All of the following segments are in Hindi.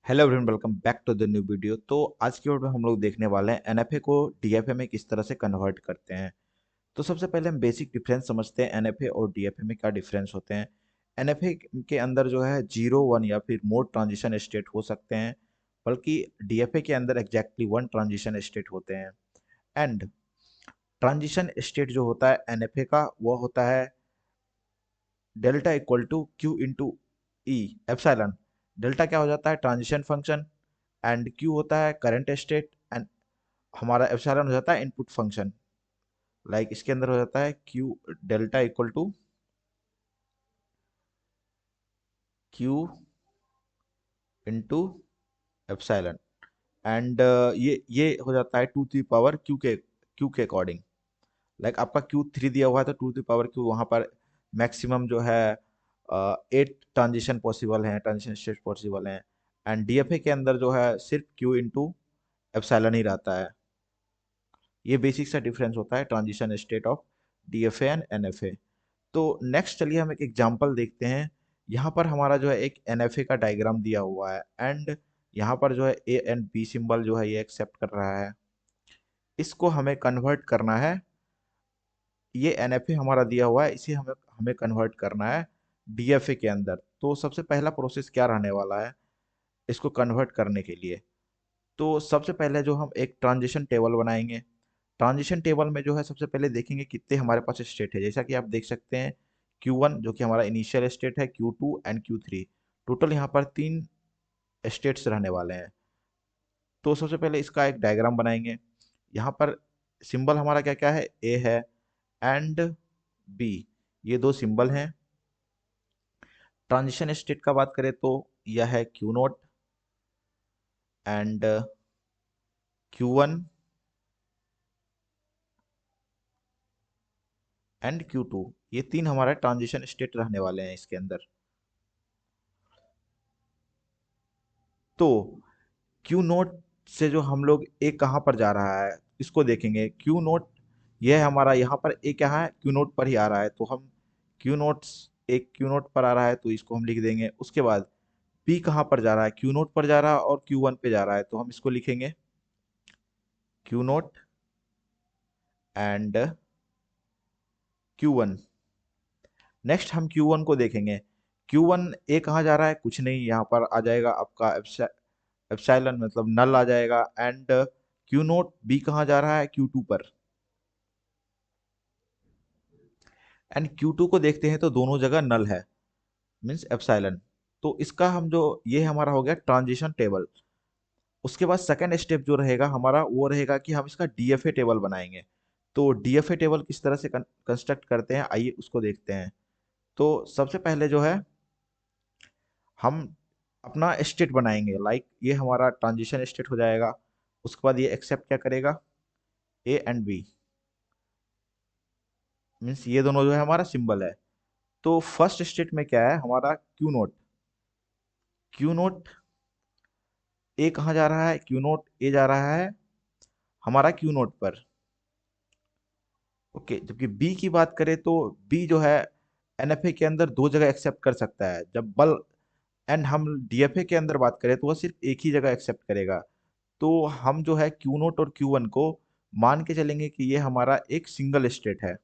Hello everyone, welcome back to the new video. तो आज की वीडियो में हम लोग देखने वाले हैं एनएफए को डीएफए में किस तरह से कन्वर्ट करते हैं। तो सबसे पहले हम बेसिक डिफरेंस समझते हैं, एनएफए और डीएफए में क्या डिफरेंस होते हैं। एनएफए के अंदर जो है 0 1 या फिर मोर ट्रांजिशन स्टेट हो सकते हैं, बल्कि डीएफए के अंदर एग्जैक्टली 1 ट्रांजिशन स्टेट होते हैं। एंड ट्रांजिशन स्टेट जो होता है एनएफए का, वो होता है delta equal to Q into E epsilon. Delta क्या हो जाता है? Transition function. एंड क्यू होता है करंट स्टेट। एंड हमारा एप्सिलॉन हो जाता है इनपुट फंक्शन। लाइक इसके अंदर हो जाता है Q delta equal to Q into epsilon. And ये हो जाता है टू दी पावर क्यू के अकॉर्डिंग। लाइक आपका Q3 दिया हुआ है तो टू दी पावर क्यू वहाँ पर मैक्सिमम जो है 8 ट्रांजिशन पॉसिबल हैं, ट्रांजिशन स्टेट पॉसिबल हैं। एंड डीएफए के अंदर जो है सिर्फ क्यू इंटू एप्सिलॉन ही रहता है। ये बेसिक सा डिफरेंस होता है transition state of DFA and NFA. तो नेक्स्ट चलिए हम एक एग्जांपल देखते हैं। यहाँ पर हमारा जो है एक एनएफए का डायग्राम दिया हुआ है। एंड यहाँ पर जो है ए एंड बी सिंबल जो है ये एक्सेप्ट कर रहा है। इसको हमें कन्वर्ट करना है। ये एनएफए हमारा दिया हुआ है, इसे हमें हमें कन्वर्ट करना है डीएफए के अंदर। तो सबसे पहला प्रोसेस क्या रहने वाला है इसको कन्वर्ट करने के लिए? तो सबसे पहले जो हम एक ट्रांजिशन टेबल बनाएंगे। ट्रांजिशन टेबल में जो है सबसे पहले देखेंगे कितने हमारे पास स्टेट है। जैसा कि आप देख सकते हैं Q1 जो कि हमारा इनिशियल स्टेट है, Q2 एंड Q3। टोटल यहाँ पर 3 स्टेट्स रहने वाले हैं। तो सबसे पहले इसका एक डायग्राम बनाएंगे। यहाँ पर सिंबल हमारा क्या क्या है? ए है एंड बी, ये दो सिंबल हैं। ट्रांजिशन स्टेट का बात करें तो यह है Q0 and Q1 and Q2। ये तीन हमारा ट्रांजिशन स्टेट रहने वाले हैं इसके अंदर। तो क्यू नोट से जो हम लोग ए कहाँ पर जा रहा है इसको देखेंगे। क्यू नोट यह है हमारा, यहाँ पर ए क्या है? क्यू नोट पर ही आ रहा है, तो हम क्यू नोट, एक क्यू नोट पर आ रहा है तो इसको हम लिख देंगे। उसके बाद बी कहाँ पर जा रहा है? क्यू नोट पर जा रहा है और Q1 पे जा रहा है, तो हम इसको लिखेंगे Q note and Q1। Next हम Q1 को देखेंगे। Q1 ए कहाँ जा रहा है? कुछ नहीं, यहाँ पर आ जाएगा आपका एप्सिलॉन, मतलब नल आ जाएगा। एंड क्यू नोट बी कहाँ जा रहा है? Q2 पर। एंड Q2 को देखते हैं तो दोनों जगह नल है, मीन्स एप्सिलॉन। तो इसका हम जो, ये हमारा हो गया ट्रांजिशन टेबल। उसके बाद सेकंड स्टेप जो रहेगा हमारा वो रहेगा कि हम इसका डीएफए टेबल बनाएंगे। तो डीएफए टेबल किस तरह से कंस्ट्रक्ट करते हैं, आइए उसको देखते हैं। तो सबसे पहले जो है हम अपना स्टेट बनाएंगे। लाइक ये हमारा ट्रांजिशन स्टेट हो जाएगा। उसके बाद ये एक्सेप्ट क्या करेगा? ए एंड बी, मीन्स ये दोनों जो है हमारा सिंबल है। तो फर्स्ट स्टेट में क्या है हमारा? Q note. क्यू नोट ए कहाँ जा रहा है? क्यू नोट ए जा रहा है हमारा क्यू नोट पर। ओके, जबकि बी की बात करें तो बी जो है एनएफए के अंदर दो जगह एक्सेप्ट कर सकता है जब बल। एंड हम डीएफए के अंदर बात करें तो वह सिर्फ एक ही जगह एक्सेप्ट करेगा। तो हम जो है क्यू नोट और Q1 को मान के चलेंगे कि ये हमारा एक सिंगल स्टेट है।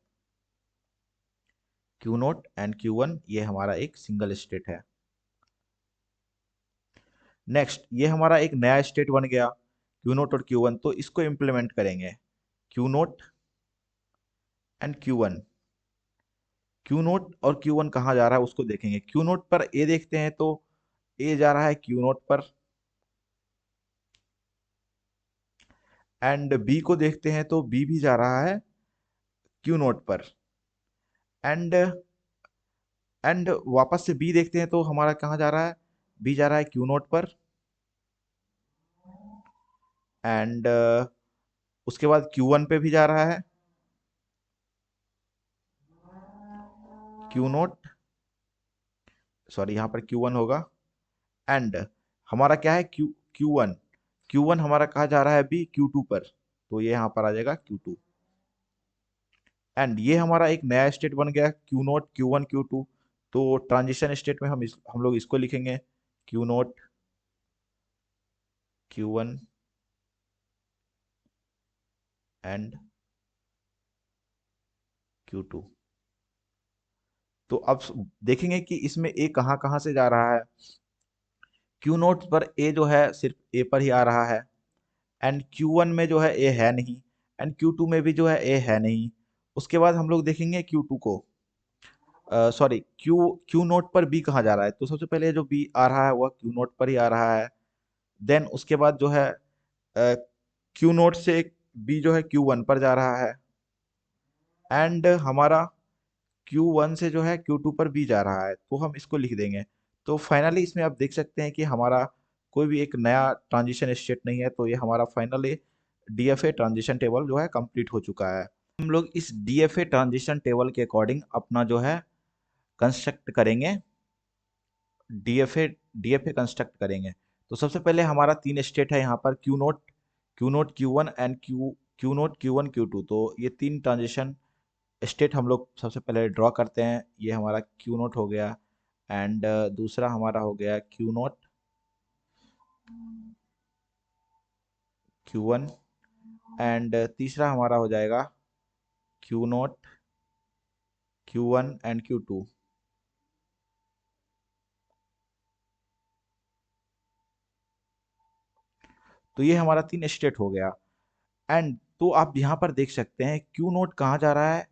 क्यू नोट एंड Q1 ये हमारा एक सिंगल स्टेट है। नेक्स्ट ये हमारा एक नया स्टेट बन गया क्यू नोट और Q1, तो इसको इम्प्लीमेंट करेंगे। Q note and Q1। Q note और Q1 कहाँ जा रहा है उसको देखेंगे। क्यू नोट पर ए देखते हैं तो ए जा रहा है क्यू नोट पर। एंड बी को देखते हैं तो बी भी जा रहा है क्यू नोट पर। एंड वापस से बी देखते हैं तो हमारा कहाँ जा रहा है? बी जा रहा है क्यू नोट पर। एंड उसके बाद Q1 पे भी जा रहा है क्यू नोट, सॉरी यहाँ पर Q1 होगा। एंड हमारा क्या है? Q1। Q1 हमारा कहाँ जा रहा है? बी Q2 पर, तो ये यहाँ पर आ जाएगा Q2। एंड ये हमारा एक नया स्टेट बन गया क्यू नोट Q1 Q2। तो ट्रांजिशन स्टेट में हम लोग इसको लिखेंगे Q note Q1 and Q2। तो अब देखेंगे कि इसमें ए कहाँ कहाँ से जा रहा है। क्यू नोट पर ए जो है सिर्फ ए पर ही आ रहा है, एंड Q1 में जो है ए है नहीं, एंड Q2 में भी जो है ए है नहीं। उसके बाद हम लोग देखेंगे Q2 को, सॉरी क्यू क्यू नोट पर बी कहाँ जा रहा है। तो सबसे पहले जो बी आ रहा है वह क्यू नोट पर ही आ रहा है। देन उसके बाद जो है क्यू नोट से बी जो है Q1 पर जा रहा है, एंड हमारा Q1 से जो है Q2 पर बी जा रहा है, तो हम इसको लिख देंगे। तो फाइनली इसमें आप देख सकते हैं कि हमारा कोई भी एक नया ट्रांजिशन स्टेट नहीं है, तो ये हमारा फाइनली डीएफए ट्रांजिशन टेबल जो है कंप्लीट हो चुका है। हम लोग इस डीएफए ट्रांजिशन टेबल के अकॉर्डिंग अपना जो है कंस्ट्रक्ट करेंगे, डीएफए डीएफए कंस्ट्रक्ट करेंगे। तो सबसे पहले हमारा तीन स्टेट है यहाँ पर, Q note Q1 and Q note Q1 Q2। तो ये तीन ट्रांजिशन स्टेट हम लोग सबसे पहले ड्रॉ करते हैं। ये हमारा क्यू नोट हो गया, एंड दूसरा हमारा हो गया Q1, एंड तीसरा हमारा हो जाएगा Q note Q1 and Q2। तो ये हमारा तीन स्टेट हो गया। एंड तो आप यहाँ पर देख सकते हैं क्यू नोट कहाँ जा रहा है।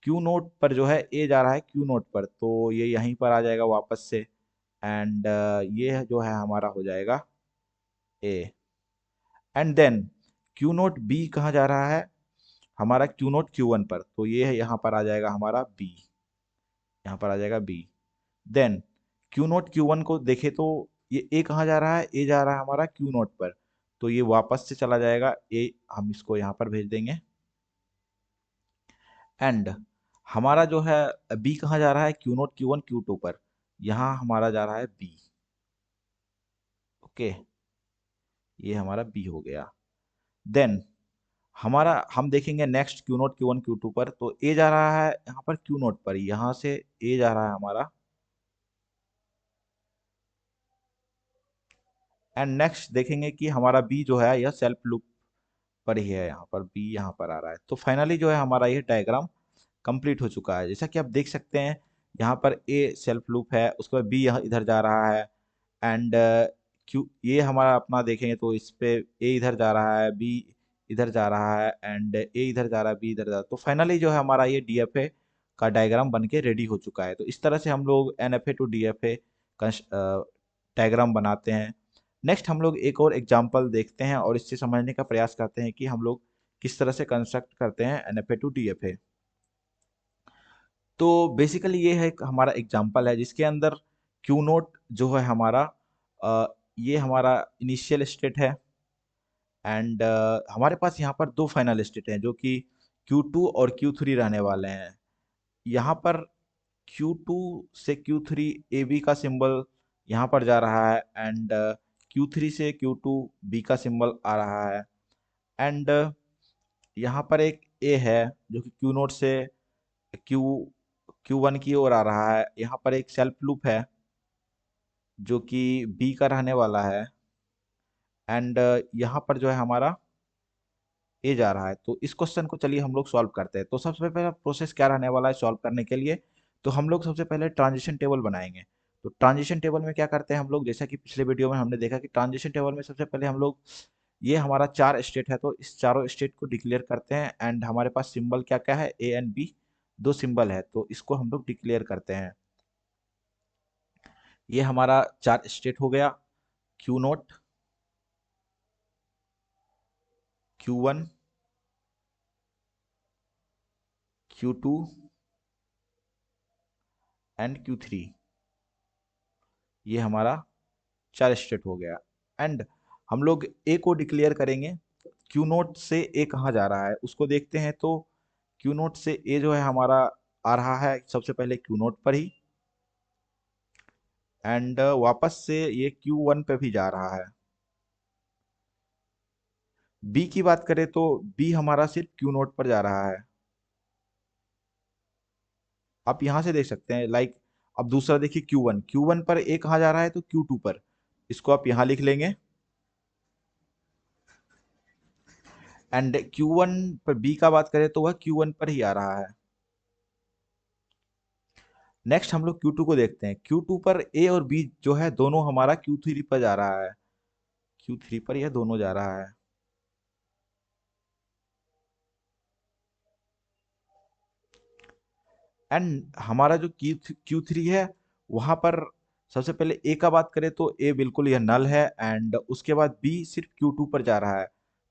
क्यू नोट पर जो है ए जा रहा है क्यू नोट पर, तो ये यहीं पर आ जाएगा वापस से, एंड ये जो है हमारा हो जाएगा A. And then Q not B कहाँ जा रहा है, हमारा क्यू नोट Q1 पर, तो ये है यहाँ पर आ जाएगा हमारा बी, यहाँ पर आ जाएगा B. Then Q note Q1 को देखे तो ये ए कहाँ जा रहा है, ए जा रहा है हमारा क्यू नोट पर, तो ये वापस से चला जाएगा ए, हम इसको यहाँ पर भेज देंगे। एंड हमारा जो है बी कहाँ जा रहा है, क्यू नोट Q1 Q2 पर, यहाँ हमारा जा रहा है बी। ओके, ये हमारा बी हो गया। देन हमारा हम देखेंगे next Q note Q1 Q2 पर, तो ए जा रहा है यहाँ पर क्यू नोट पर, यहाँ से ए जा रहा है हमारा। एंड नेक्स्ट देखेंगे कि हमारा बी जो है यह सेल्फ लूप पर ही है, यहाँ पर बी यहाँ पर आ रहा है। तो फाइनली जो है हमारा ये डायग्राम कंप्लीट हो चुका है। जैसा कि आप देख सकते हैं यहाँ पर ए सेल्फ लूप है, उसके बाद बी यहाँ इधर जा रहा है, एंड क्यू ये हमारा अपना देखेंगे तो इस पे ए इधर जा रहा है, बी इधर जा रहा है, एंड ए इधर जा रहा है, बी इधर जा रहा है। तो फाइनली जो है हमारा ये डीएफए का डायग्राम बन के रेडी हो चुका है। तो इस तरह से हम लोग एनएफए टू डीएफए डायग्राम बनाते हैं। नेक्स्ट हम लोग एक और एग्जांपल देखते हैं और इससे समझने का प्रयास करते हैं कि हम लोग किस तरह से कंस्ट्रक्ट करते हैं एनएफए टू डीएफए। तो बेसिकली ये है हमारा एग्जांपल है जिसके अंदर क्यू नोट जो है हमारा, ये हमारा इनिशियल स्टेट है, एंड हमारे पास यहाँ पर दो फाइनल स्टेट हैं जो कि Q2 और Q3 रहने वाले हैं। यहाँ पर Q2 से Q3 ए बी का सिंबल यहाँ पर जा रहा है, एंड Q3 से Q2 बी का सिंबल आ रहा है, एंड यहाँ पर एक ए है जो कि क्यू नोट से क्यू Q1 की ओर आ रहा है। यहाँ पर एक सेल्फ लूप है जो कि बी का रहने वाला है, एंड यहाँ पर जो है हमारा ए जा रहा है। तो इस क्वेश्चन को चलिए हम लोग सॉल्व करते हैं। तो सबसे पहला प्रोसेस क्या रहने वाला है सॉल्व करने के लिए, तो हम लोग सबसे पहले ट्रांजिशन टेबल बनाएंगे। तो ट्रांजिशन टेबल में क्या करते हैं हम लोग, जैसा कि पिछले वीडियो में हमने देखा कि ट्रांजिशन टेबल में सबसे पहले हम लोग, ये हमारा चार स्टेट है तो इस चारों स्टेट को डिक्लेयर करते हैं, एंड हमारे पास सिंबल क्या क्या है, ए एंड बी दो सिंबल है, तो इसको हम लोग डिक्लेयर करते हैं। ये हमारा चार स्टेट हो गया, Q note Q1 Q2 and Q3। ये हमारा चार स्टेट हो गया, एंड हम लोग ए को डिक्लेयर करेंगे। क्यू नोट से ए कहाँ जा रहा है उसको देखते हैं। तो क्यू नोट से ए जो है हमारा आ रहा है सबसे पहले क्यू नोट पर ही, एंड वापस से ये Q1 पे भी जा रहा है। बी की बात करें तो बी हमारा सिर्फ क्यू नोट पर जा रहा है। आप यहाँ से देख सकते हैं लाइक, अब दूसरा देखिए Q1 पर ए कहाँ जा रहा है, तो Q2 पर, इसको आप यहाँ लिख लेंगे। एंड Q1 पर B का बात करें तो वह Q1 पर ही आ रहा है। नेक्स्ट हम लोग Q2 को देखते हैं। Q2 पर A और B जो है दोनों हमारा Q3 पर जा रहा है। Q3 पर यह दोनों जा रहा है। एंड हमारा जो Q3 है वहां पर सबसे पहले A का बात करें तो A बिल्कुल यह नल है, एंड उसके बाद B सिर्फ Q2 पर जा रहा है।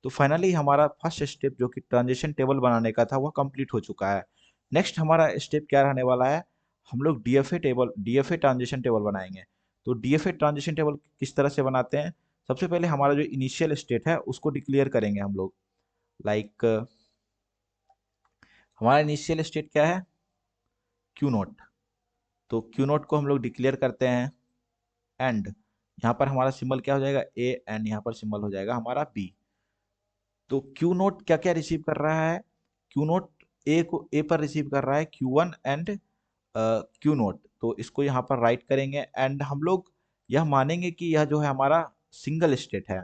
तो फाइनली हमारा फर्स्ट स्टेप जो कि ट्रांजिशन टेबल बनाने का था वह कंप्लीट हो चुका है। नेक्स्ट हमारा स्टेप क्या रहने वाला है, हम लोग DFA ट्रांजिशन टेबल बनाएंगे। तो DFA ट्रांजिशन टेबल किस तरह से बनाते हैं, सबसे पहले हमारा जो इनिशियल स्टेट है उसको डिक्लेयर करेंगे हम लोग। लाइक हमारा इनिशियल स्टेट क्या है, क्यू नोट। तो क्यू नोट को हम लोग डिक्लेयर करते हैं, एंड यहाँ पर हमारा सिंबल क्या हो जाएगा, ए, एंड यहाँ पर सिंबल हो जाएगा हमारा बी। तो क्यू नोट क्या क्या रिसीव कर रहा है, क्यू नोट ए पर रिसीव कर रहा है Q1 एंड क्यू नोट। तो इसको यहाँ पर राइट करेंगे, एंड हम लोग यह मानेंगे कि यह जो है हमारा सिंगल स्टेट है,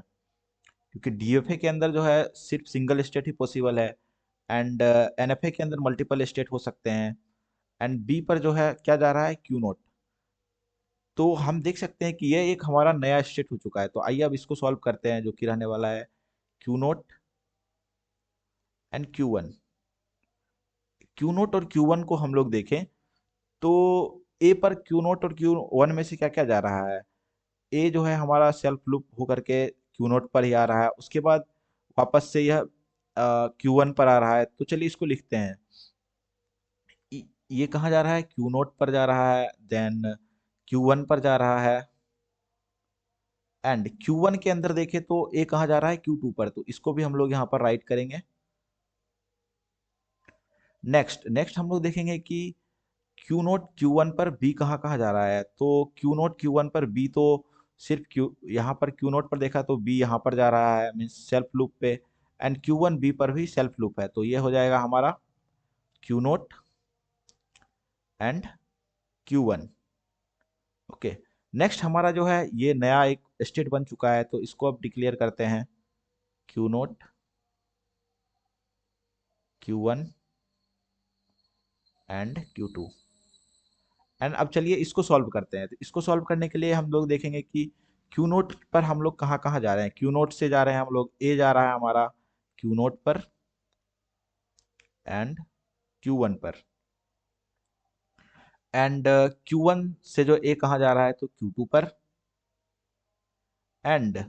क्योंकि DFA के अंदर जो है सिर्फ सिंगल स्टेट ही पॉसिबल है, एंड NFA के अंदर मल्टीपल स्टेट हो सकते हैं। एंड बी पर जो है क्या जा रहा है, क्यू नोट। तो हम देख सकते हैं कि ये एक हमारा नया स्टेट हो चुका है। तो आइए अब इसको सॉल्व करते हैं, जो कि रहने वाला है Q note and Q1। Q note और Q1 को हम लोग देखें तो ए पर क्यू नोट और Q1 में से क्या क्या जा रहा है, ए जो है हमारा सेल्फ लूप होकर के क्यू नोट पर ही आ रहा है, उसके बाद वापस से यह Q1 पर आ रहा है। तो चलिए इसको लिखते हैं। ये कहाँ जा रहा है, क्यू नोट पर जा रहा है, देन Q1 पर जा रहा है, एंड Q1 के अंदर देखें तो ए कहाँ जा रहा है, Q2 पर। तो इसको भी हम लोग यहाँ पर राइट करेंगे। नेक्स्ट नेक्स्ट हम लोग देखेंगे कि क्यू नोट Q1 पर बी कहाँ कहाँ जा रहा है। तो क्यू नोट Q1 पर बी तो सिर्फ क्यू, यहाँ पर क्यू नोट पर देखा तो बी यहाँ पर जा रहा है, मीन्स सेल्फ लूप पे, एंड Q1 बी पर भी सेल्फ लूप है। तो ये हो जाएगा हमारा Q note and Q1। Okay, next हमारा जो है ये नया एक स्टेट बन चुका है, तो इसको अब डिक्लेयर करते हैं, Q note Q1 and Q2। And अब चलिए इसको सॉल्व करते हैं। तो इसको सॉल्व करने के लिए हम लोग देखेंगे कि क्यू नोट पर हम लोग कहाँ कहाँ जा रहे हैं। क्यू नोट से जा रहे हैं हम लोग, ए जा रहा है हमारा क्यू नोट पर एंड Q1 पर, एंड Q1 से जो ए कहाँ जा रहा है, तो Q2 पर, एंड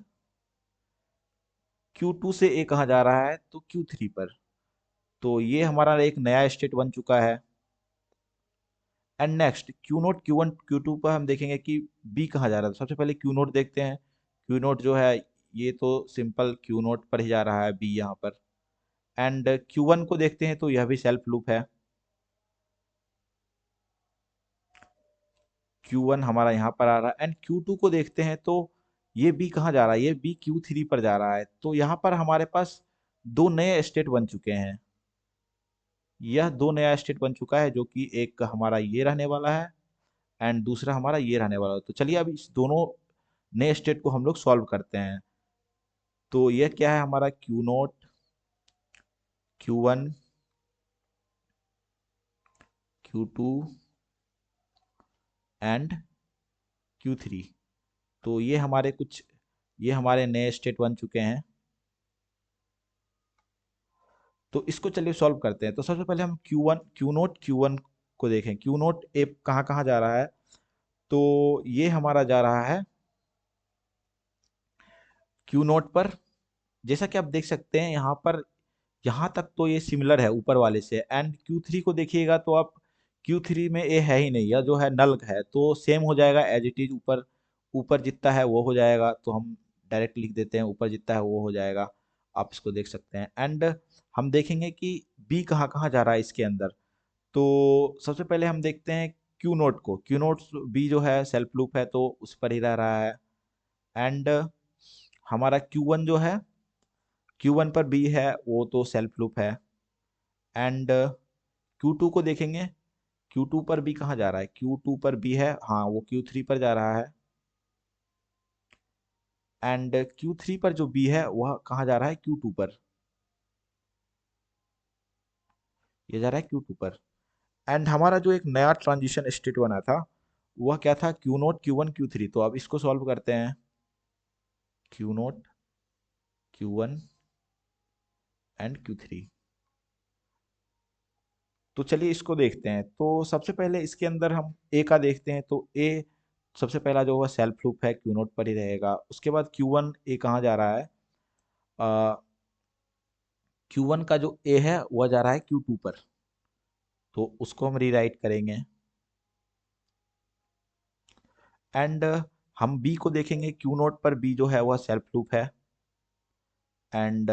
Q2 से ए कहाँ जा रहा है, तो Q3 पर। तो ये हमारा एक नया स्टेट बन चुका है। And next Q note Q1 Q2 पर हम देखेंगे कि बी कहाँ जा रहा है। तो सबसे पहले क्यू नोट देखते हैं। क्यू नोट जो है ये तो सिंपल क्यू नोट पर ही जा रहा है, बी यहाँ पर। एंड Q1 को देखते हैं तो यह भी सेल्फ लूप है। Q1 हमारा यहाँ पर आ रहा है, एंड Q2 को देखते हैं तो ये बी कहाँ जा रहा है, ये बी Q3 पर जा रहा है। तो यहाँ पर हमारे पास दो नए स्टेट बन चुके हैं। यह दो नया स्टेट बन चुका है, जो कि एक हमारा ये रहने वाला है, एंड दूसरा हमारा ये रहने वाला है। तो चलिए अब इस दोनों नए स्टेट को हम लोग सॉल्व करते हैं। तो यह क्या है हमारा, Q note Q1 Q2 and Q3। तो ये हमारे नए स्टेट बन चुके हैं। तो इसको चलिए सॉल्व करते हैं। तो सबसे पहले हम क्यू नोट Q1 को देखें। क्यू नोट ए कहाँ कहाँ जा रहा है, तो ये हमारा जा रहा है क्यू नोट पर। जैसा कि आप देख सकते हैं यहाँ पर, यहाँ तक तो ये सिमिलर है ऊपर वाले से। एंड Q3 को देखिएगा तो आप, Q3 में ये है ही नहीं, यह जो है नल है। तो सेम हो जाएगा एज इट इज, ऊपर ऊपर जितना है वो हो जाएगा। तो हम डायरेक्ट लिख देते हैं, ऊपर जितना है वो हो जाएगा। आप इसको देख सकते हैं। एंड हम देखेंगे कि बी कहाँ कहाँ जा रहा है इसके अंदर। तो सबसे पहले हम देखते हैं क्यू नोट को। क्यू नोट बी जो है सेल्फ लूप है, तो उस पर ही रह रहा है। एंड हमारा Q1 जो है, Q1 पर बी है, वो तो सेल्फ लूप है। एंड Q2 को देखेंगे, Q2 पर बी कहाँ जा रहा है, Q2 पर बी है, हाँ वो Q3 पर जा रहा है। एंड Q3 पर जो बी है वह कहाँ जा रहा है, Q2 पर। ये जा रहा है Q2 पर। एंड हमारा जो एक नया ट्रांजिशन स्टेट बना था वह क्या था, Q0 Q1 Q3। तो अब इसको सॉल्व करते हैं। Q0 Q1 and Q3। तो चलिए इसको देखते हैं। तो सबसे पहले इसके अंदर हम ए का देखते हैं। तो ए सबसे पहला जो हुआ सेल्फ लूप है, Q0 पर ही रहेगा। उसके बाद Q1 ए कहाँ जा रहा है, Q1 का जो ए है वह जा रहा है Q2 पर। तो उसको हम रीराइट करेंगे। एंड हम बी को देखेंगे। Q0 पर बी जो है वह सेल्फ लूप है। एंड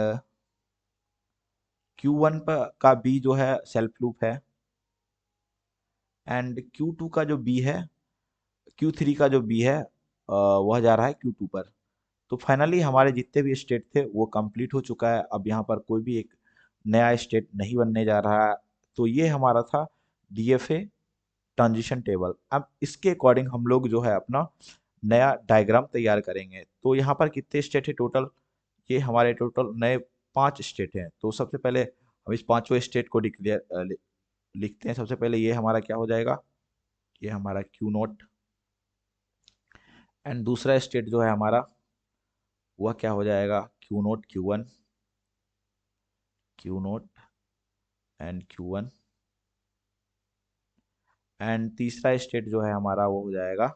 Q1 पर का बी जो है सेल्फ लूप है। एंड Q2 का जो बी है, Q3 का जो बी है वह जा रहा है Q2 पर। तो फाइनली हमारे जितने भी स्टेट थे वो कंप्लीट हो चुका है। अब यहाँ पर कोई भी एक नया स्टेट नहीं बनने जा रहा है। तो ये हमारा था डीएफए ट्रांजिशन टेबल। अब इसके अकॉर्डिंग हम लोग जो है अपना नया डायग्राम तैयार करेंगे। तो यहाँ पर कितने स्टेट है टोटल, ये हमारे टोटल नए 5 स्टेट हैं। तो सबसे पहले हम इस पांचों स्टेट को डिक्लेयर लिखते हैं। सबसे पहले ये हमारा क्या हो जाएगा, ये हमारा Q0। एंड दूसरा स्टेट जो है हमारा वह क्या हो जाएगा, Q0 Q1 Q0 and Q1। And तीसरा स्टेट जो है हमारा वो हो जाएगा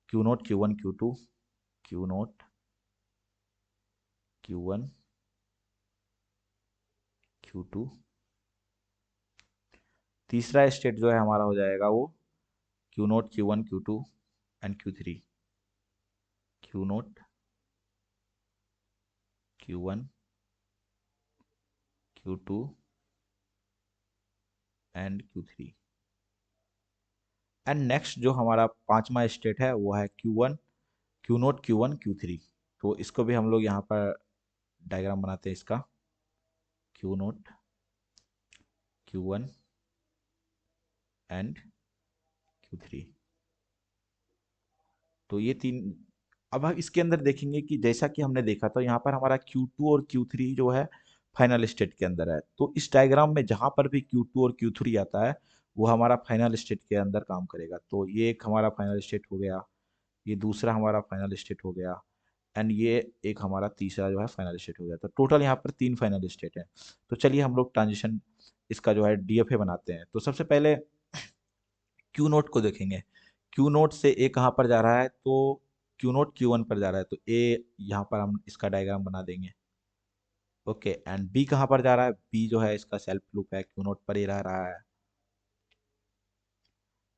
Q0 Q1 Q2 Q0 Q1 Q2। तीसरा स्टेट जो है हमारा हो जाएगा वो Q0 Q1 Q2 and Q3। Q0 Q1 Q2 and Q3। And next जो हमारा पांचवा स्टेट है वो है Q1 Q0 Q1 Q3। तो इसको भी हम लोग यहाँ पर डायग्राम बनाते हैं इसका। Q0 Q1 and Q3। तो ये तीन। अब हम इसके अंदर देखेंगे कि जैसा कि हमने देखा था यहाँ पर हमारा Q2 और Q3 जो है फाइनल स्टेट के अंदर है। तो इस डायग्राम में जहाँ पर भी Q2 और Q3 आता है वो हमारा फाइनल स्टेट के अंदर काम करेगा। तो ये एक हमारा फाइनल स्टेट हो गया, ये दूसरा हमारा फाइनल स्टेट हो गया, एंड ये एक हमारा तीसरा जो है फाइनल स्टेट हो गया। तो टोटल यहाँ पर 3 फाइनल स्टेट है। तो चलिए हम लोग ट्रांजिशन इसका जो है डीएफए बनाते हैं। तो सबसे पहले क्यू नोट को देखेंगे। क्यू नोट से ए कहाँ पर जा रहा है, तो क्यू नोट Q1 पर जा रहा है। तो ए यहाँ पर हम इसका डायग्राम बना देंगे। ओके। एंड बी कहाँ पर जा रहा है, बी जो है इसका सेल्फ लूप है, Q0 पर ही रह रहा है।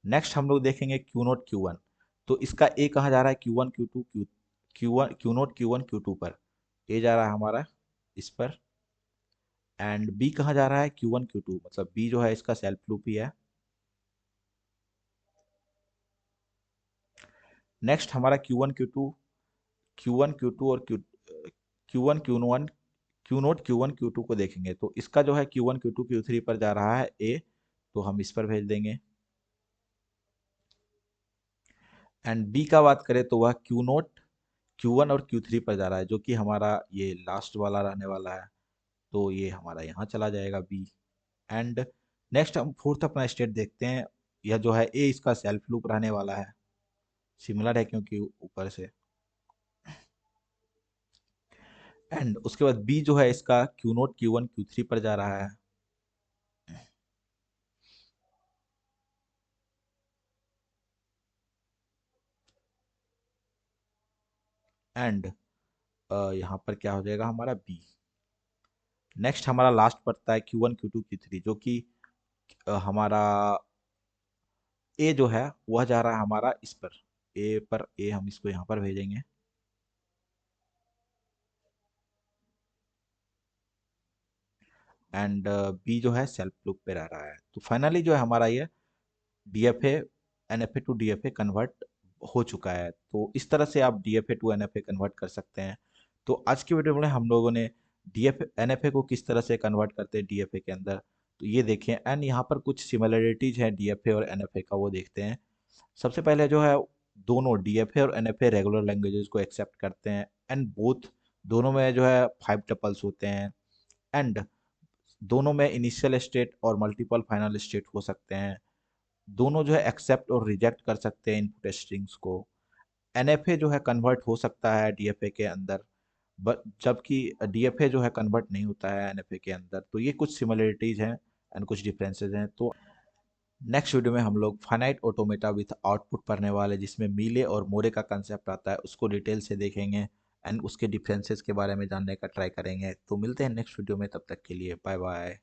नेक्स्ट हम लोग देखेंगे Q0 Q1। तो इसका ए कहाँ जा रहा है, Q1 Q2 Q1 Q0 Q1 Q2 पर। ए जा रहा है हमारा इस पर। एंड बी कहाँ जा रहा है, Q1 Q2, मतलब बी जो है इसका सेल्फ लूप ही है। नेक्स्ट हमारा Q1 Q2 Q1 Q2 और Q1 Q1 Q0 Q1 Q2 को देखेंगे। तो इसका जो है Q1 Q2 Q3 पर जा रहा है ए, तो हम इस पर भेज देंगे। एंड बी का बात करें तो वह Q0 Q1 और Q3 पर जा रहा है, जो कि हमारा ये लास्ट वाला रहने वाला है। तो ये हमारा यहाँ चला जाएगा बी। एंड नेक्स्ट हम फोर्थ अपना स्टेट देखते हैं। यह जो है ए इसका सेल्फ लूप रहने वाला है, सिमिलर है क्योंकि ऊपर से। एंड उसके बाद बी जो है इसका Q0 Q1 Q3 पर जा रहा है। एंड यहाँ पर क्या हो जाएगा हमारा बी। नेक्स्ट हमारा लास्ट पड़ता है Q1 Q2 Q3, जो कि हमारा ए जो है वह जा रहा है हमारा इस पर। ए पर, ए हम इसको यहाँ पर भेजेंगे। एंड बी जो है सेल्फ लूप पे रह रहा है। तो फाइनली जो है हमारा ये DFA NFA to DFA convert हो चुका है। तो इस तरह से आप डीएफए टू एनएफए कन्वर्ट कर सकते हैं। तो आज की वीडियो में हम लोगों ने डीएफए एनएफए को किस तरह से कन्वर्ट करते हैं डीएफए के अंदर, तो ये देखें। एंड यहाँ पर कुछ सिमिलरिटीज हैं डीएफए और एनएफए का, वो देखते हैं। सबसे पहले जो है दोनों डीएफए और एनएफए रेगुलर लैंग्वेजेस को एक्सेप्ट करते हैं। एंड बोथ दोनों में जो है 5 टपल्स होते हैं। एंड दोनों में इनिशियल स्टेट और मल्टीपल फाइनल स्टेट हो सकते हैं। दोनों जो है एक्सेप्ट और रिजेक्ट कर सकते हैं इनपुट स्ट्रिंग्स को। एनएफए जो है कन्वर्ट हो सकता है डीएफए के अंदर, बट जबकि डीएफए जो है कन्वर्ट नहीं होता है एनएफए के अंदर। तो ये कुछ सिमिलरिटीज हैं एंड कुछ डिफरेंसेस हैं। तो नेक्स्ट वीडियो में हम लोग फाइनाइट ऑटोमेटा विथ आउटपुट पढ़ने वाले, जिसमें मीले और मोरे का कंसेप्ट आता है, उसको डिटेल से देखेंगे एंड उसके डिफरेंसेस के बारे में जानने का ट्राई करेंगे। तो मिलते हैं नेक्स्ट वीडियो में, तब तक के लिए बाय बाय।